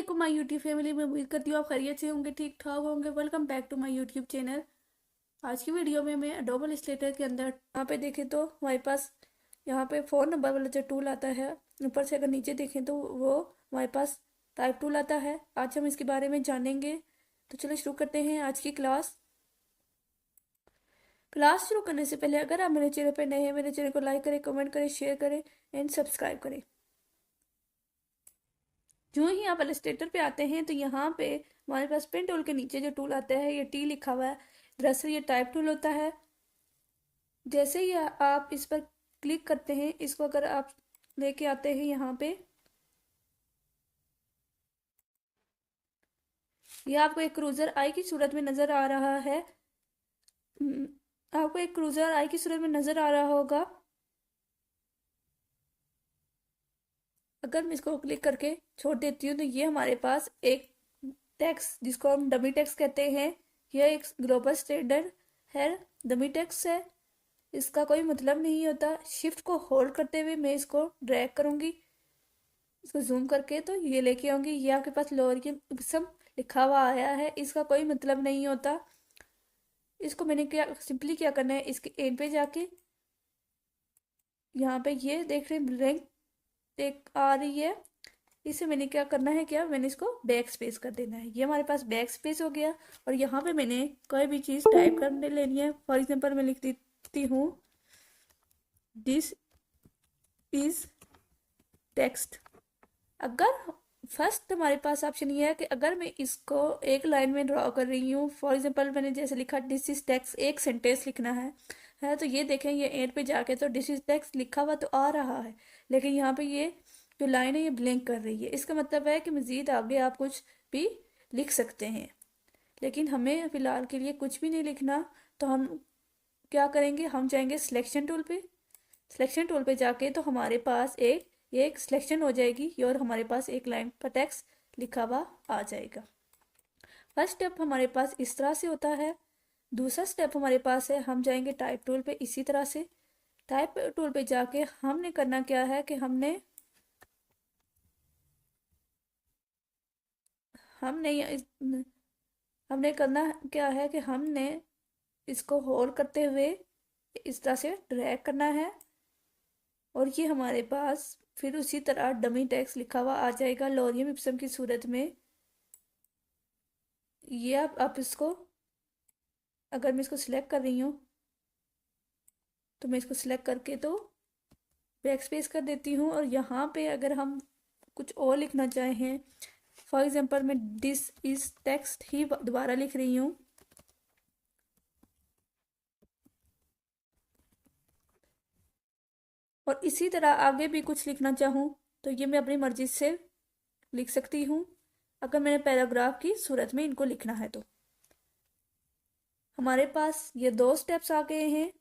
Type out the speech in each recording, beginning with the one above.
अलैकुम my YouTube family में। उम्मीद करती हूँ आप खैरियत से होंगे, ठीक ठाक होंगे। Welcome back to my YouTube channel. आज की वीडियो में मैं एडोब इलस्ट्रेटर के अंदर यहाँ पे देखें तो हमारे पास यहाँ पे 4 नंबर वाला जो टूल आता है, ऊपर से अगर नीचे देखें तो वो हमारे पास टाइप टूल आता है। आज हम इसके बारे में जानेंगे, तो चलो शुरू करते हैं आज की क्लास। क्लास शुरू करने से पहले अगर आप मेरे चैनल पर नए हैं, मेरे चैनल को लाइक करें, कमेंट करें, शेयर करें एंड सब्सक्राइब करें। जो ही आप इलस्ट्रेटर पे आते हैं तो यहाँ पे हमारे पास पेन टूल के नीचे जो टूल आता है, ये टी लिखा हुआ है। दरअसल ये टाइप टूल होता है। जैसे ही आप इस पर क्लिक करते हैं, इसको अगर आप लेके आते हैं यहाँ पे, ये आपको एक क्रूजर आई की सूरत में नजर आ रहा है। आपको एक क्रूजर आई की सूरत में नजर आ रहा होगा। अगर मैं इसको क्लिक करके छोड़ देती हूँ तो ये हमारे पास एक टेक्स्ट, जिसको हम डमी टेक्स्ट कहते हैं, यह एक ग्लोबल स्टैंडर्ड है, डमी टेक्स्ट है। इसका कोई मतलब नहीं होता। शिफ्ट को होल्ड करते हुए मैं इसको ड्रैग करूंगी, इसको जूम करके तो ये लेके आऊंगी। ये आपके पास लोअर इप्सम लिखा हुआ आया है, इसका कोई मतलब नहीं होता। इसको मैंने सिंपली क्या करना है, इसके एंड पे जाके यहाँ पे ये देख रहे ब्लैंक एक आ रही है, इसे मैंने क्या करना है, क्या मैंने इसको बैक स्पेस कर देना है। ये हमारे पास बैक स्पेस हो गया। और यहाँ पे मैंने कोई भी चीज़ टाइप करने लेनी है। फॉर एग्जांपल मैं लिख देती हूँ दिस इज टेक्स्ट। अगर फर्स्ट हमारे पास ऑप्शन ये है कि अगर मैं इसको एक लाइन में ड्रॉ कर रही हूँ, फॉर एग्जांपल मैंने जैसे लिखा दिस इज टेक्स्ट, एक सेंटेंस लिखना है तो ये देखें, ये एंड पे जाके तो दिस इज टेक्स्ट लिखा हुआ तो आ रहा है, लेकिन यहाँ पे ये जो लाइन है ये ब्लिंक कर रही है। इसका मतलब है कि मज़ीद आगे आप कुछ भी लिख सकते हैं, लेकिन हमें फ़िलहाल के लिए कुछ भी नहीं लिखना। तो हम क्या करेंगे, हम जाएंगे सिलेक्शन टूल पे। सिलेक्शन टूल पे जाके तो हमारे पास एक सिलेक्शन हो जाएगी और हमारे पास एक लाइन पर टेक्स्ट लिखा हुआ आ जाएगा। फर्स्ट स्टेप हमारे पास इस तरह से होता है। दूसरा स्टेप हमारे पास है, हम जाएंगे टाइप टूल पे। इसी तरह से टाइप टूल पे जाके हमने करना क्या है कि हमने हमने हमने करना क्या है कि हमने इसको होल्ड करते हुए इस तरह से ड्रैग करना है, और ये हमारे पास फिर उसी तरह डमी टेक्स्ट लिखा हुआ आ जाएगा लोरियम इप्सम की सूरत में। ये आप इसको, अगर मैं इसको सिलेक्ट कर रही हूँ तो मैं इसको सिलेक्ट करके तो बैक स्पेस कर देती हूँ। और यहाँ पे अगर हम कुछ और लिखना चाहें, फॉर एग्जांपल मैं दिस इज टेक्स्ट ही दोबारा लिख रही हूँ, और इसी तरह आगे भी कुछ लिखना चाहूँ तो ये मैं अपनी मर्जी से लिख सकती हूँ, अगर मैंने पैराग्राफ की सूरत में इनको लिखना है तो। हमारे पास ये 2 स्टेप्स आ गए हैं।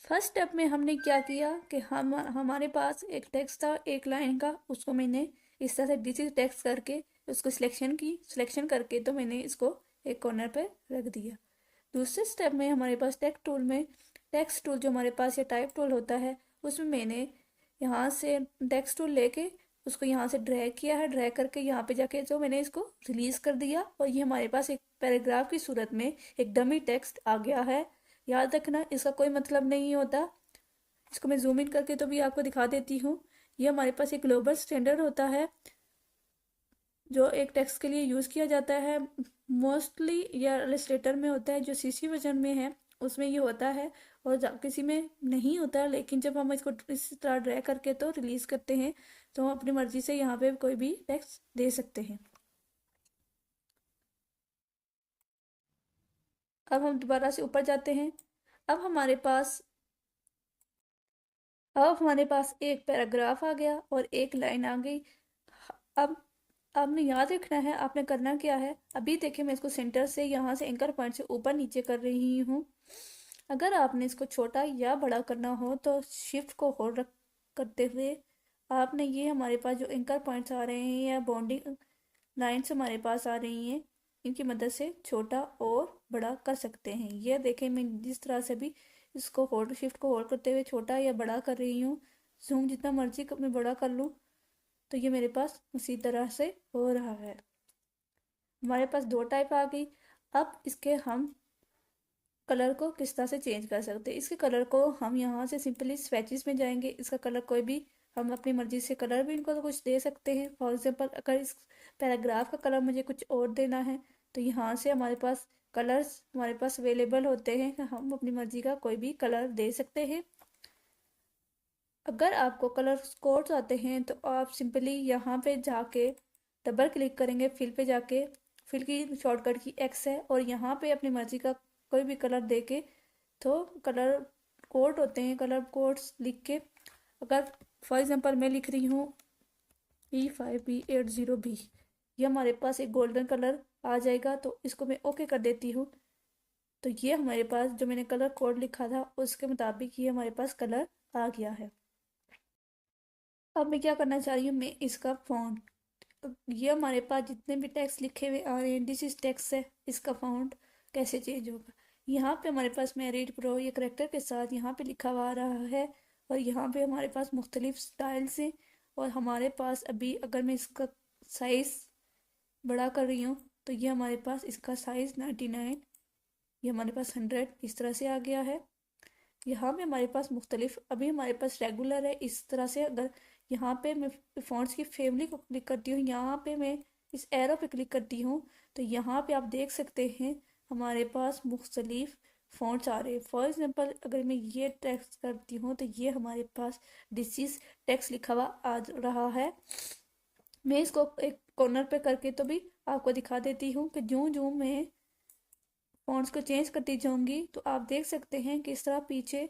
फर्स्ट स्टेप में हमने क्या किया कि हमारे पास एक टेक्स्ट था एक लाइन का, उसको मैंने इस तरह से दिस इज टेक्स्ट करके उसको सिलेक्शन करके तो मैंने इसको एक कॉर्नर पे रख दिया। दूसरे स्टेप में हमारे पास टेक्स्ट टूल जो हमारे पास ये टाइप टूल होता है, उसमें मैंने यहाँ से टेक्स्ट टूल लेके उसको यहाँ से ड्रैग किया है। ड्रैग करके यहाँ पे जाके जो मैंने इसको रिलीज कर दिया, और ये हमारे पास एक पैराग्राफ की सूरत में एक डमी टेक्स्ट आ गया है। याद रखना, इसका कोई मतलब नहीं होता। इसको मैं जूम इन करके तो भी आपको दिखा देती हूँ। ये हमारे पास एक ग्लोबल स्टैंडर्ड होता है जो एक टेक्स्ट के लिए यूज़ किया जाता है। मोस्टली या इलस्ट्रेटर में होता है, जो सीसी वर्जन में है उसमें ये होता है, और किसी में नहीं होता। लेकिन जब हम इसको इस तरह ड्रैग करके तो रिलीज़ करते हैं तो हम अपनी मर्ज़ी से यहाँ पे कोई भी टेक्स्ट दे सकते हैं। अब हम दोबारा से ऊपर जाते हैं। अब हमारे पास अब हमारे पास एक पैराग्राफ आ गया और एक लाइन आ गई। अब आपने याद रखना है, आपने करना क्या है। अभी देखिए मैं इसको सेंटर से यहाँ से एंकर पॉइंट से ऊपर नीचे कर रही हूँ। अगर आपने इसको छोटा या बड़ा करना हो तो शिफ्ट को होल्ड करते हुए आपने ये हमारे पास जो एंकर पॉइंट्स आ रहे हैं या बॉन्डिंग लाइन्स हमारे पास आ रही हैं, इनकी मदद से छोटा और बड़ा कर सकते हैं। ये देखें मैं जिस तरह से भी इसको शिफ्ट को होल्ड करते हुए छोटा या बड़ा कर रही हूँ। जूम जितना मर्जी मैं बड़ा कर लूँ, तो ये मेरे पास उसी तरह से हो रहा है। हमारे पास दो टाइप आ गई। अब इसके हम कलर को किस तरह से चेंज कर सकते हैं। इसके कलर को हम यहाँ से सिंपली स्वेचेस में जाएंगे। इसका कलर कोई भी हम अपनी मर्जी से कलर भी इनको तो कुछ दे सकते हैं। फॉर एग्जांपल अगर इस पैराग्राफ का कलर मुझे कुछ और देना है तो यहाँ से हमारे पास कलर्स हमारे पास अवेलेबल होते हैं। हम अपनी मर्जी का कोई भी कलर दे सकते हैं। अगर आपको कलर कोड्स आते हैं तो आप सिंपली यहाँ पे जाके डबल क्लिक करेंगे फिल पे जाके। फिल की शॉर्टकट की एक्स है और यहाँ पे अपनी मर्जी का कोई भी कलर दे के तो कलर कोड होते हैं, कलर कोड्स लिख के अगर फॉर एग्जांपल मैं लिख रही हूँ E5B80B, ये हमारे पास एक गोल्डन कलर आ जाएगा। तो इसको मैं ओके कर देती हूँ। तो ये हमारे पास जो मैंने कलर कोड लिखा था उसके मुताबिक ये हमारे पास कलर आ गया है। अब मैं क्या करना चाह रही हूँ, मैं इसका फॉन्ट, ये हमारे पास जितने भी टेक्स्ट लिखे हुए आ रहे हैं दिस इज टेक्स्ट है, इसका फॉन्ट कैसे चेंज होगा। यहाँ पे हमारे पास मैरिड प्रो ये करेक्टर के साथ यहाँ पे लिखा हुआ आ रहा है और यहाँ पे हमारे पास मुख्तलिफ स्टाइल्स हैं। और हमारे पास अभी अगर मैं इसका साइज़ बड़ा कर रही हूँ तो ये हमारे पास इसका साइज़ 99, ये हमारे पास 100 इस तरह से आ गया है। यहाँ पे हमारे पास मुख्तलिफ, अभी हमारे पास रेगुलर है इस तरह से। अगर यहाँ पे मैं फ़ॉन्ट्स की फैमिली को क्लिक करती हूँ, यहाँ पे मैं इस एरो पे क्लिक करती हूँ तो यहाँ पे आप देख सकते हैं हमारे पास मुख्तलिफ फ़ॉन्ट्स आ रहे हैं। फॉर एग्जांपल अगर मैं ये टेक्स्ट करती हूँ तो ये हमारे पास डिसीज टेक्स्ट लिखा हुआ आ रहा है। मैं इसको एक कॉर्नर पे करके तो भी आपको दिखा देती हूँ कि जूँ जूँ मैं फ़ॉन्ट्स को चेंज करती जाऊँगी तो आप देख सकते हैं कि इस तरह पीछे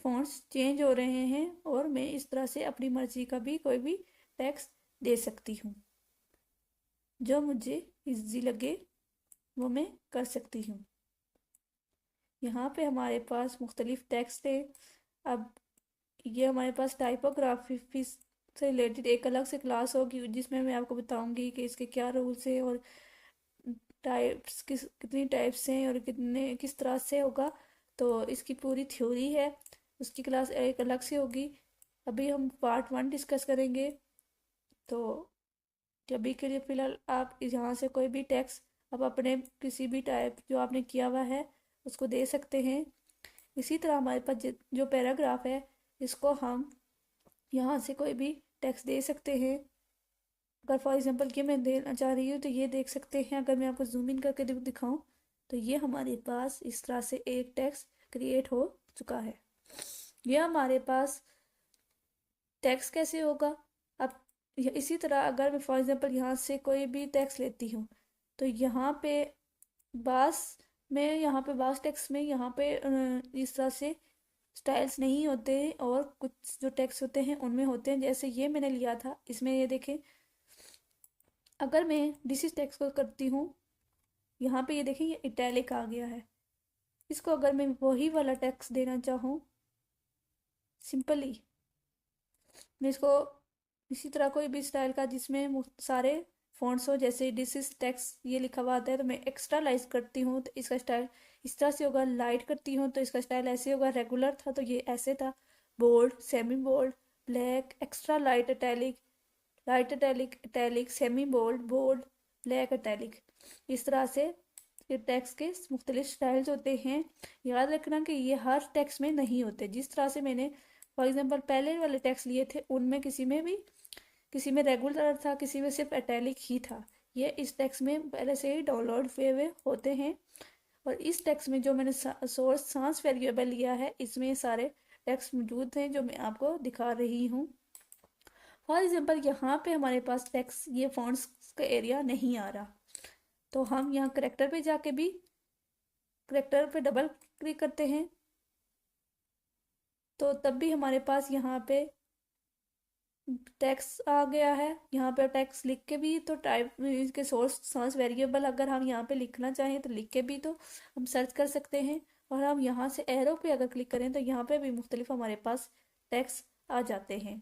फ़ॉन्ट्स चेंज हो रहे हैं और मैं इस तरह से अपनी मर्ज़ी का भी कोई भी टेक्स्ट दे सकती हूँ। जो मुझे इजी लगे वो मैं कर सकती हूँ। यहाँ पे हमारे पास मुख्तलिफ टेक्स्ट है। अब ये हमारे पास टाइपोग्राफी से रिलेटेड एक अलग से क्लास होगी जिसमें मैं आपको बताऊंगी कि इसके क्या रूल्स हैं और टाइप्स कितनी टाइप्स हैं और कितने किस तरह से होगा। तो इसकी पूरी थ्योरी है, उसकी क्लास एक अलग से होगी। अभी हम पार्ट 1 डिस्कस करेंगे। तो अभी के लिए फ़िलहाल आप यहाँ से कोई भी टेक्स्ट आप अपने किसी भी टाइप जो आपने किया हुआ है उसको दे सकते हैं। इसी तरह हमारे पास जो पैराग्राफ है इसको हम यहाँ से कोई भी टेक्स्ट दे सकते हैं। अगर फॉर एग्जांपल ये मैं देना चाह रही हूँ तो ये देख सकते हैं। अगर मैं आपको जूम इन करके दिखाऊं तो ये हमारे पास इस तरह से एक टेक्स्ट क्रिएट हो चुका है। ये हमारे पास टेक्स्ट कैसे होगा। अब इसी तरह अगर मैं फॉर एग्जांपल यहाँ से कोई भी टेक्स्ट लेती हूँ तो यहाँ पे बास में यहाँ पे बास टेक्स्ट में यहाँ पे इस तरह से स्टाइल्स नहीं होते और कुछ जो टेक्स्ट होते हैं उनमें होते हैं। जैसे ये मैंने लिया था, इसमें ये देखें, अगर मैं डिस टेक्स्ट को करती हूँ यहाँ पे ये देखें ये इटैलिक आ गया है। इसको अगर मैं वही वाला टेक्स्ट देना चाहूँ सिंपली मैं इसको इसी तरह कोई भी स्टाइल का जिसमें सारे फ़ॉन्ट्स हो, जैसे दिस इज टेक्स्ट ये लिखा हुआ आता है तो मैं एक्स्ट्रा लाइट करती हूँ तो इसका स्टाइल इस तरह से होगा। लाइट करती हूँ तो इसका स्टाइल ऐसे होगा। रेगुलर था तो ये ऐसे था। Bold, semi bold, black, extra light, italic, light italic, italic, semi bold, bold, black, italic, इस तरह से ये टेक्स्ट के मुख्तलिफ स्टाइल्स होते हैं। याद रखना कि ये हर टेक्स्ट में नहीं होते। जिस तरह से मैंने फॉर एग्जांपल पहले वाले टेक्स्ट लिए थे उनमें किसी में रेगुलर था, किसी में सिर्फ इटैलिक ही था। ये इस टेक्स्ट में पहले से ही डाउनलोड हुए होते हैं। और इस टेक्स्ट में जो मैंने सोर्स सांस वेरिएबल लिया है इसमें सारे टेक्स्ट मौजूद हैं जो मैं आपको दिखा रही हूँ। फॉर एग्जांपल यहाँ पे हमारे पास टेक्स्ट ये फॉन्ट्स का एरिया नहीं आ रहा तो हम यहाँ करेक्टर पे जाके भी करेक्टर पे डबल क्लिक करते हैं तो तब भी हमारे पास यहाँ पे टेक्स्ट आ गया है। यहाँ पे टेक्स्ट लिख के भी तो टाइप इसके सोर्स वेरिएबल अगर हम यहाँ पे लिखना चाहें तो लिख के भी तो हम सर्च कर सकते हैं। और हम यहाँ से एरो पे अगर क्लिक करें तो यहाँ पे भी मुख्तलिफ हमारे पास टेक्स्ट आ जाते हैं।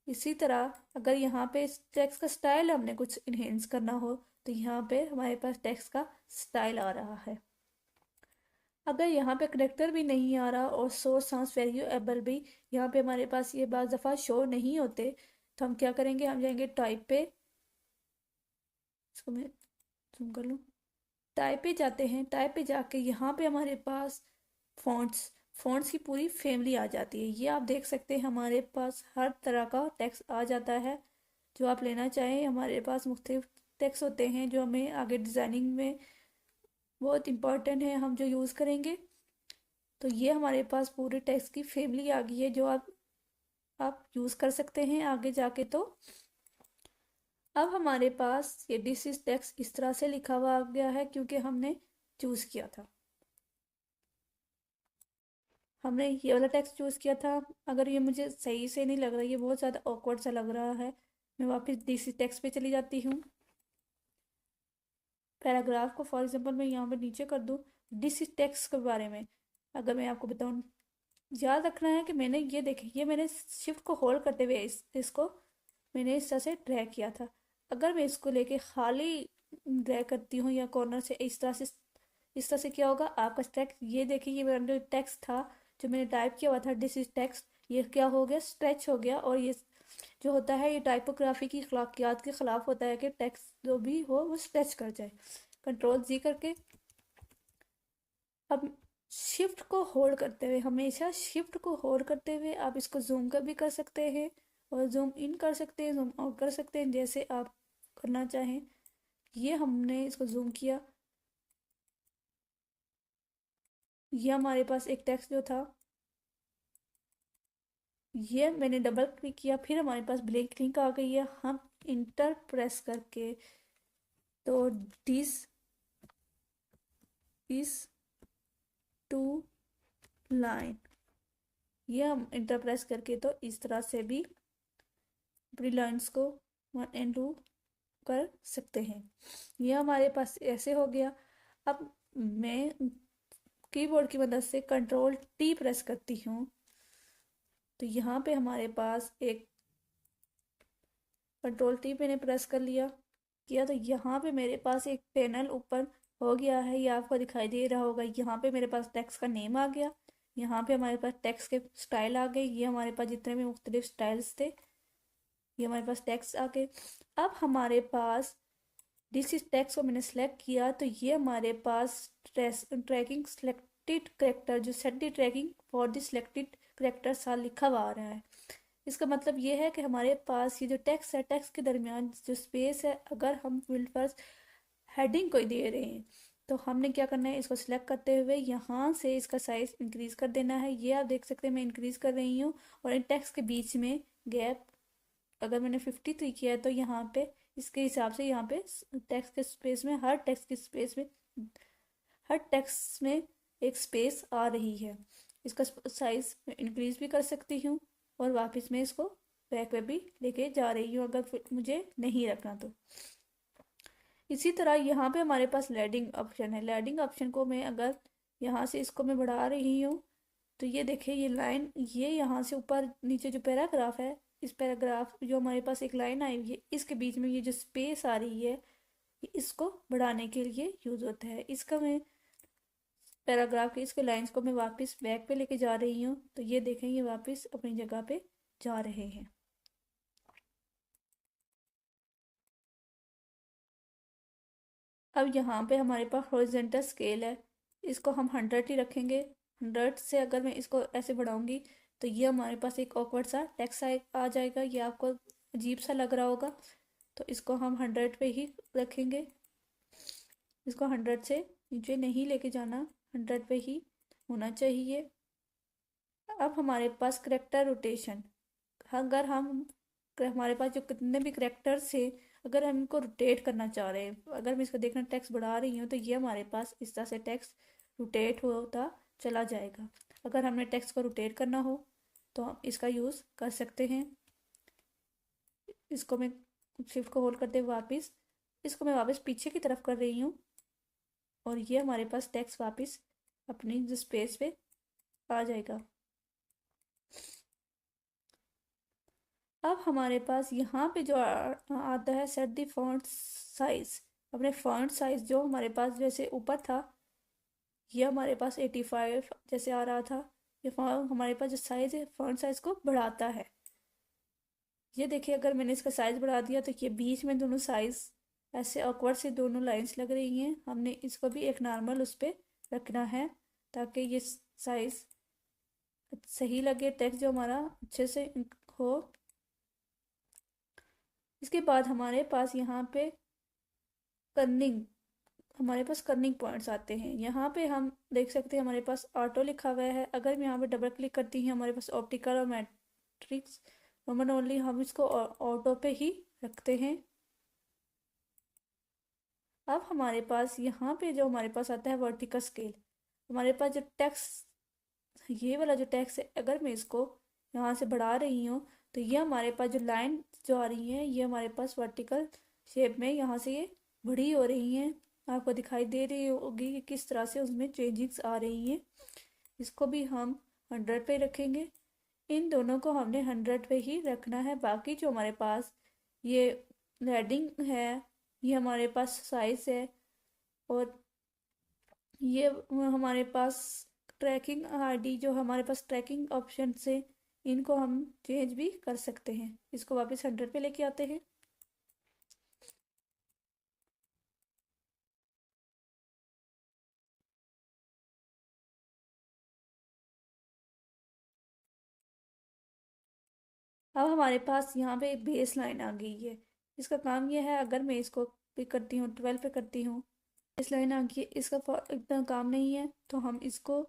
इसी तरह अगर यहाँ पे इस टेक्स्ट का स्टाइल हमने कुछ इन्हेंस करना हो तो यहाँ पे हमारे पास टेक्स्ट का स्टाइल आ रहा है। अगर यहाँ पे करेक्टर भी नहीं आ रहा और सोर्स सांस वेरिएबल भी यहाँ पे हमारे पास ये बाज़ दफ़ा शो नहीं होते तो हम क्या करेंगे, हम जाएंगे टाइप पे, इसको मैं जूम कर लूँ। टाइप पे जाते हैं, टाइप पे जाके यहाँ पे हमारे पास फ़ॉन्ट्स, फ़ॉन्ट्स की पूरी फैमिली आ जाती है। ये आप देख सकते हैं हमारे पास हर तरह का टेक्स्ट आ जाता है जो आप लेना चाहें। हमारे पास मुख्तलिफ टेक्स्ट होते हैं जो हमें आगे डिज़ाइनिंग में बहुत इम्पॉर्टेंट है, हम जो यूज़ करेंगे। तो ये हमारे पास पूरे टेक्स्ट की फैमिली आ गई है जो आप यूज़ कर सकते हैं आगे जाके। तो अब हमारे पास ये दिस इज टेक्स्ट इस तरह से लिखा हुआ आ गया है क्योंकि हमने चूज़ किया था, हमने ये वाला टेक्स्ट चूज़ किया था। अगर ये मुझे सही से नहीं लग रहा, ये बहुत ज़्यादा ऑकवर्ड सा लग रहा है, मैं वापस दिस इज टेक्स्ट पे चली जाती हूँ। पैराग्राफ को फॉर एग्जांपल मैं यहाँ पे नीचे कर दूँ। दिस इज टेक्स्ट के बारे में अगर मैं आपको बताऊँ, याद रखना है कि मैंने ये देखे, ये मैंने शिफ्ट को होल्ड करते हुए इसको मैंने इस तरह से ड्रैग किया था। अगर मैं इसको लेके खाली ड्रैग करती हूँ या कॉर्नर से इस तरह से क्या होगा, आपका टेक्स्ट, ये देखिए ये मेरा जो टेक्स्ट था जो मैंने टाइप किया हुआ था दिस इज टेक्स्ट, ये क्या हो गया, स्ट्रेच हो गया। और ये जो होता है ये टाइपोग्राफी की अखलाकियात के खिलाफ होता है कि टेक्स्ट जो भी हो वो स्ट्रेच कर जाए। कंट्रोल जी करके अब शिफ्ट को होल्ड करते हुए, हमेशा शिफ्ट को होल्ड करते हुए आप इसको जूम कर भी कर सकते हैं और जूम इन कर सकते हैं, जूम आउट कर सकते हैं, जैसे आप करना चाहें। ये हमने इसको जूम किया, ये हमारे पास एक टेक्स्ट जो था, ये मैंने डबल क्लिक किया, फिर हमारे पास ब्लैंक लिंक आ गई है। हम इंटर प्रेस करके तो दिस इज टू लाइन, ये हम इंटर प्रेस करके तो इस तरह से भी अपनी लाइन्स को 1 और 2 कर सकते हैं। ये हमारे पास ऐसे हो गया। अब मैं कीबोर्ड की मदद से कंट्रोल टी प्रेस करती हूँ तो यहाँ पे हमारे पास एक, कंट्रोल टी मैंने प्रेस कर लिया किया तो यहाँ पे मेरे पास एक पैनल ऊपर हो गया है, ये आपको दिखाई दे रहा होगा। यहाँ पे मेरे पास टेक्स्ट का नेम आ गया, यहाँ पे हमारे पास टेक्स्ट के स्टाइल आ गए, ये हमारे पास जितने भी मुख्तलिफ स्टाइल्स थे ये हमारे पास टेक्स्ट आ गए। अब हमारे पास दिस इज टेक्स्ट को मैंने सेलेक्ट किया तो ये हमारे पास ट्रैकिंग सेलेक्टेड करेक्टर, जो set the tracking for the selected character सा लिखा हुआ आ रहा है। इसका मतलब ये है कि हमारे पास ये जो टेक्स्ट है, टेक्स्ट के दरमियान जो स्पेस है, अगर हम फील्ड पर हेडिंग कोई दे रहे हैं तो हमने क्या करना है, इसको सिलेक्ट करते हुए यहाँ से इसका साइज इंक्रीज कर देना है। ये आप देख सकते हैं मैं इंक्रीज कर रही हूँ। और इन टेक्स्ट के बीच में गैप अगर मैंने 53 किया है तो यहाँ पे इसके हिसाब से यहाँ पे टेक्स्ट के स्पेस में, हर टेक्स्ट के स्पेस में, हर टेक्स्ट में एक स्पेस आ रही है। इसका साइज मैं इंक्रीज भी कर सकती हूँ और वापस मैं इसको बैक पे भी लेके जा रही हूँ अगर मुझे नहीं रखना तो। इसी तरह यहाँ पे हमारे पास लैडिंग ऑप्शन है। लैडिंग ऑप्शन को मैं अगर यहाँ से इसको मैं बढ़ा रही हूँ तो ये देखिए ये लाइन, ये यहाँ से ऊपर नीचे जो पैराग्राफ है, इस पैराग्राफ जो हमारे पास एक लाइन आई हुई है इसके बीच में ये जो स्पेस आ रही है ये इसको बढ़ाने के लिए यूज़ होता है। इसका मैं पैराग्राफ के इसके लाइंस को मैं वापस बैक पे लेके जा रही हूँ तो ये देखें ये वापस अपनी जगह पे जा रहे हैं। अब यहाँ पे हमारे पास हॉरिजॉन्टल स्केल है, इसको हम 100 ही रखेंगे। 100 से अगर मैं इसको ऐसे बढ़ाऊंगी तो ये हमारे पास एक ऑकवर्ड सा टेक्स्ट आ जाएगा, ये आपको अजीब सा लग रहा होगा। तो इसको हम 100 पे ही रखेंगे, इसको 100 से नीचे नहीं लेके जाना, 100 पे ही होना चाहिए। अब हमारे पास करेक्टर रोटेशन, अगर हम हमारे पास जो कितने भी करेक्टर्स हैं अगर हम इनको रोटेट करना चाह रहे हैं, अगर मैं इसको देखना टेक्स्ट बढ़ा रही हूँ तो ये हमारे पास इस तरह से टेक्स्ट रोटेट होता चला जाएगा। अगर हमने टेक्स्ट को रोटेट करना हो तो हम इसका यूज़ कर सकते हैं। इसको मैं शिफ्ट को होल्ड करते हुए वापस इसको मैं वापस पीछे की तरफ कर रही हूँ और ये हमारे पास टेक्स्ट वापस अपनी जो स्पेस पे आ जाएगा। अब हमारे पास यहाँ पे जो आता है सेट दी फॉन्ट साइज, अपने फॉन्ट साइज जो हमारे पास जैसे ऊपर था ये हमारे पास 85 जैसे आ रहा था, ये हमारे पास जो साइज है फॉन्ट साइज को बढ़ाता है। ये देखिए, अगर मैंने इसका साइज़ बढ़ा दिया तो ये बीच में दोनों साइज़ ऐसे ऑकवर्ड से दोनों लाइंस लग रही हैं। हमने इसको भी एक नॉर्मल उस पर रखना है ताकि ये साइज़ सही लगे, टेक्स्ट जो हमारा अच्छे से हो। इसके बाद हमारे पास यहाँ पे कर्निंग हमारे पास कर्निंग पॉइंट्स आते हैं। यहाँ पे हम देख सकते हैं हमारे पास ऑटो लिखा हुआ है। अगर मैं यहाँ पे डबल क्लिक करती हूँ हमारे पास ऑप्टिकल और मैट्रिक्स रोमन ओनली, हम इसको ऑटो पे ही रखते हैं। अब हमारे पास यहाँ पे जो हमारे पास आता है वर्टिकल स्केल, हमारे पास जो टेक्स्ट, ये वाला जो टेक्स्ट है, अगर मैं इसको यहाँ से बढ़ा रही हूँ तो ये हमारे पास जो लाइन जो आ रही है ये हमारे पास वर्टिकल शेप में यहाँ से ये बड़ी हो रही हैं। आपको दिखाई दे रही होगी कि किस तरह से उसमें चेंजिंग्स आ रही हैं। इसको भी हम 100 पे रखेंगे। इन दोनों को हमने 100 पे ही रखना है। बाकी जो हमारे पास ये हेडिंग है, ये हमारे पास साइज है, और ये हमारे पास ट्रैकिंग आईडी, जो हमारे पास ट्रैकिंग ऑप्शन से इनको हम चेंज भी कर सकते हैं। इसको वापस 100 पे लेके आते हैं। अब हमारे पास यहाँ पे एक बेस लाइन आ गई है। इसका काम यह है, अगर मैं इसको पिक करती हूँ 12 पे करती हूँ, बेस लाइन आ गई है। इसका इतना काम नहीं है तो हम इसको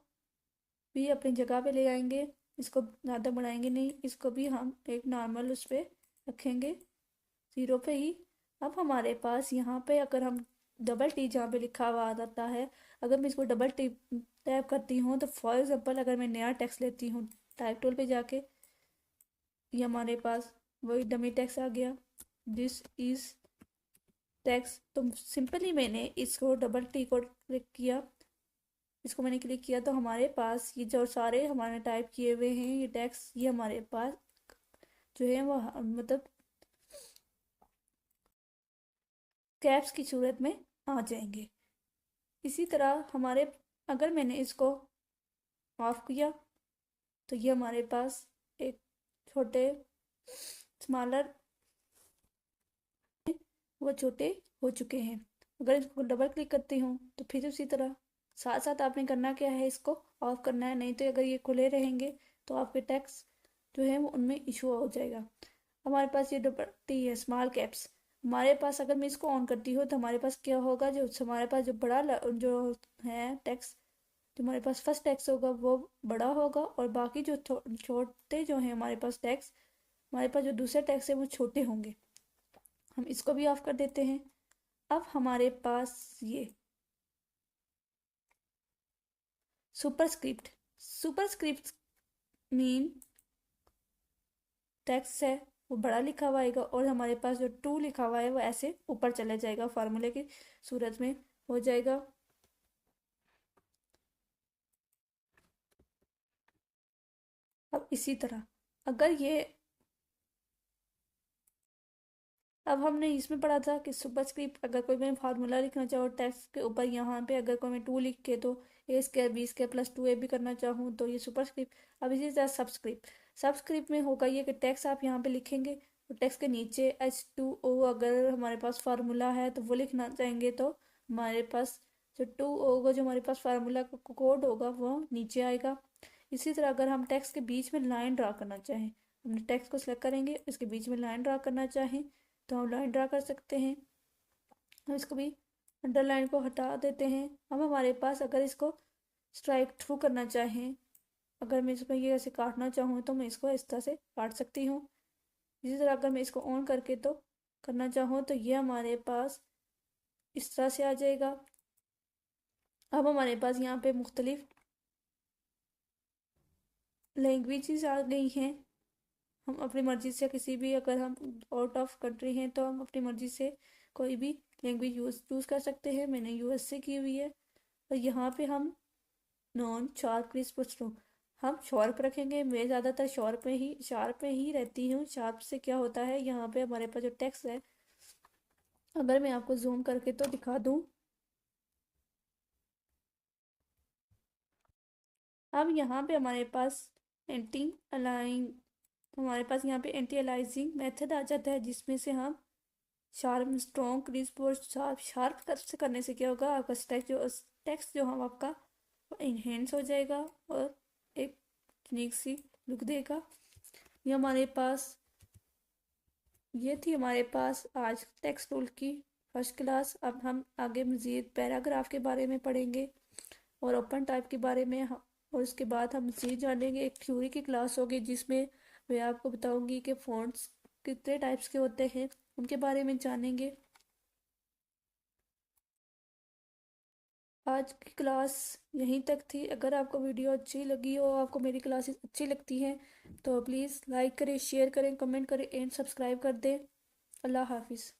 भी अपनी जगह पे ले आएंगे। इसको ज़्यादा बढ़ाएंगे नहीं, इसको भी हम एक नॉर्मल उस पर रखेंगे, 0 पे ही। अब हमारे पास यहाँ पे अगर हम डबल टी जहाँ पे लिखा हुआ आ जाता है, अगर मैं इसको डबल टी टैप करती हूँ तो फॉर एग्जांपल अगर मैं नया टेक्स्ट लेती हूँ टाइप टूल पे जाके, ये हमारे पास वही डमी टेक्स्ट आ गया, दिस इज टेक्स्ट। तो सिंपली मैंने इसको डबल टी को क्लिक किया, इसको मैंने क्लिक किया तो हमारे पास ये जो सारे हमारे टाइप किए हुए हैं ये टेक्स्ट, ये हमारे पास जो है वो मतलब कैप्स की सूरत में आ जाएंगे। इसी तरह हमारे, अगर मैंने इसको ऑफ किया तो ये हमारे पास एक छोटे स्मॉलर वो छोटे हो चुके हैं। अगर इसको डबल क्लिक करती हूँ तो फिर उसी तरह, साथ साथ आपने करना क्या है, इसको ऑफ करना है, नहीं तो अगर ये खुले रहेंगे तो आपके टेक्स्ट जो है वो उनमें इशू हो जाएगा। हमारे पास ये डुपट्टी है स्मॉल कैप्स, हमारे पास अगर मैं इसको ऑन करती हूँ तो हमारे पास क्या होगा, जो हमारे पास जो बड़ा जो है टेक्स्ट, जो हमारे पास फर्स्ट टेक्स्ट होगा वो बड़ा होगा, और बाकी जो छोटे जो हैं हमारे पास टेक्स्ट, हमारे पास जो दूसरे टेक्स्ट है वो छोटे होंगे। हम इसको भी ऑफ कर देते हैं। अब हमारे पास ये सुपरस्क्रिप्ट मीन टेक्स्ट है वो बड़ा लिखा हुआ आएगा, और हमारे पास जो टू लिखा हुआ है वो ऐसे ऊपर चला जाएगा, फार्मूले की सूरत में हो जाएगा। अब इसी तरह अगर ये, अब हमने इसमें पढ़ा था कि सुपरस्क्रिप्ट अगर कोई मैं फार्मूला लिखना चाहूँ टेक्स्ट के ऊपर, यहाँ पे अगर कोई मैं टू लिख के तो A² B² +2A भी करना चाहूँ तो ये सुपरस्क्रिप्ट। अब इसी तरह सब्सक्रिप्ट, सब्सक्रिप्ट में होगा ये कि टेक्स्ट आप यहाँ पे लिखेंगे तो टेक्स्ट के नीचे H2O अगर हमारे पास फार्मूला है तो वो लिखना चाहेंगे तो हमारे पास जो 2 होगा, जो हमारे पास फार्मूला का कोड होगा वो नीचे आएगा। इसी तरह अगर हम टेक्स्ट के बीच में लाइन ड्रा करना चाहें, हमने टेक्स्ट को सिलेक्ट करेंगे, इसके बीच में लाइन ड्रा करना चाहें तो हम लाइन ड्रा कर सकते हैं। हम इसको भी अंडरलाइन को हटा देते हैं। अब हमारे पास अगर इसको स्ट्राइक थ्रू करना चाहें, अगर मैं इसमें ये ऐसे काटना चाहूँ तो मैं इसको इस तरह से काट सकती हूँ। इसी तरह अगर मैं इसको ऑन करके तो करना चाहूँ तो ये हमारे पास इस तरह से आ जाएगा। अब हमारे पास यहाँ पे मुख्तलिफ लैंग्वेजेस आ गई हैं। हम अपनी मर्ज़ी से किसी भी, अगर हम आउट ऑफ कंट्री हैं तो हम अपनी मर्ज़ी से कोई भी लैंग्वेज चूज़ कर सकते हैं। मैंने यूएस से की हुई है। और यहाँ पे हम नॉन शार्प क्रिस्प स्लो, हम शार्प रखेंगे। मैं ज़्यादातर शार्प में ही रहती हूँ। शार्प से क्या होता है, यहाँ पे हमारे पास जो टेक्स्ट है, अगर मैं आपको जूम करके तो दिखा दूँ, अब यहाँ पे हमारे पास एंटी अलाइन तो हमारे पास यहाँ पे एंटी अलाइजिंग मेथड आ जाता है, जिसमें से हम शार्प स्ट्रॉन्ग क्रिस्प और शार्प से करने से क्या होगा, आपका टेक्स्ट जो हम आपका इन्हेंस हो जाएगा और एक यूनिक सी लुक देगा। ये थी हमारे पास आज टेक्स्ट टूल की फर्स्ट क्लास। अब हम आगे मज़ीद पैराग्राफ के बारे में पढ़ेंगे और ओपन टाइप के बारे में और उसके बाद हम मज़ीद जानेंगे। एक थ्योरी की क्लास होगी जिसमें मैं आपको बताऊंगी कि फ़ॉन्ट्स कितने टाइप्स के होते हैं, उनके बारे में जानेंगे। आज की क्लास यहीं तक थी। अगर आपको वीडियो अच्छी लगी हो, आपको मेरी क्लासेस अच्छी लगती हैं, तो प्लीज़ लाइक करें, शेयर करें, कमेंट करें एंड सब्सक्राइब कर दें। अल्लाह हाफिज़।